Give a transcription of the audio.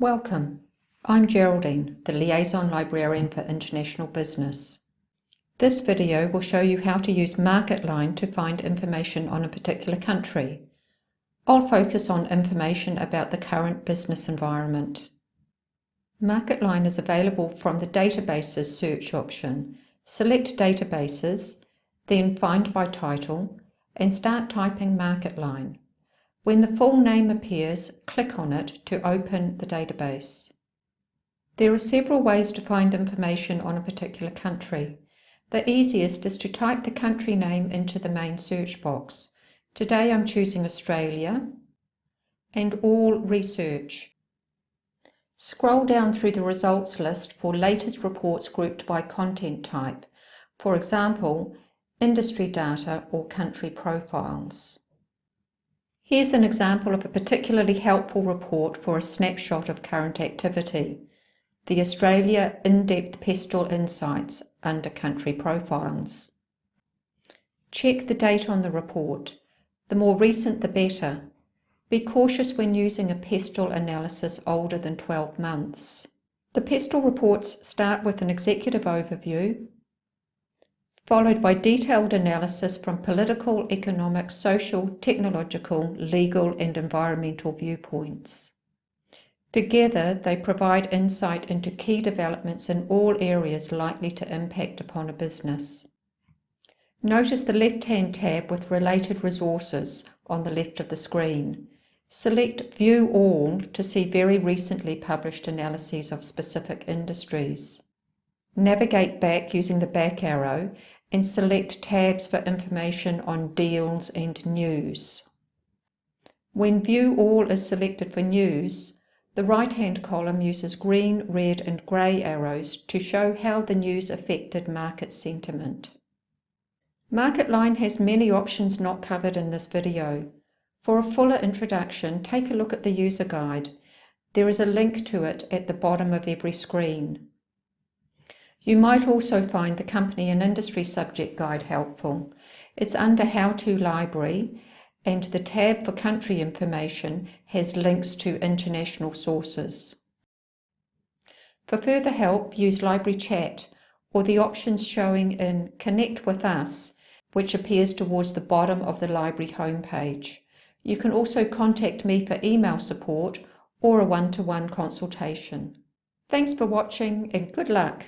Welcome. I'm Geraldine, the Liaison Librarian for International Business. This video will show you how to use Marketline to find information on a particular country. I'll focus on information about the current business environment. Marketline is available from the Databases search option. Select Databases, then Find by Title, and start typing Marketline. When the full name appears, click on it to open the database. There are several ways to find information on a particular country. The easiest is to type the country name into the main search box. Today I'm choosing Australia and All Research. Scroll down through the results list for latest reports grouped by content type, for example, industry data or country profiles. Here's an example of a particularly helpful report for a snapshot of current activity. The Australia In-Depth Pestle Insights under Country Profiles. Check the date on the report. The more recent the better. Be cautious when using a pestle analysis older than 12 months. The pestle reports start with an executive overview, followed by detailed analysis from political, economic, social, technological, legal and environmental viewpoints. Together, they provide insight into key developments in all areas likely to impact upon a business. Notice the left-hand tab with related resources on the left of the screen. Select View All to see very recently published analyses of specific industries. Navigate back using the back arrow and select tabs for information on deals and news. When View All is selected for news, the right-hand column uses green, red and grey arrows to show how the news affected market sentiment. Marketline has many options not covered in this video. For a fuller introduction, take a look at the user guide. There is a link to it at the bottom of every screen. You might also find the Company and Industry Subject Guide helpful. It's under How To Library, and the tab for country information has links to international sources. For further help, use Library Chat or the options showing in Connect with Us, which appears towards the bottom of the library homepage. You can also contact me for email support or a one-to-one consultation. Thanks for watching and good luck.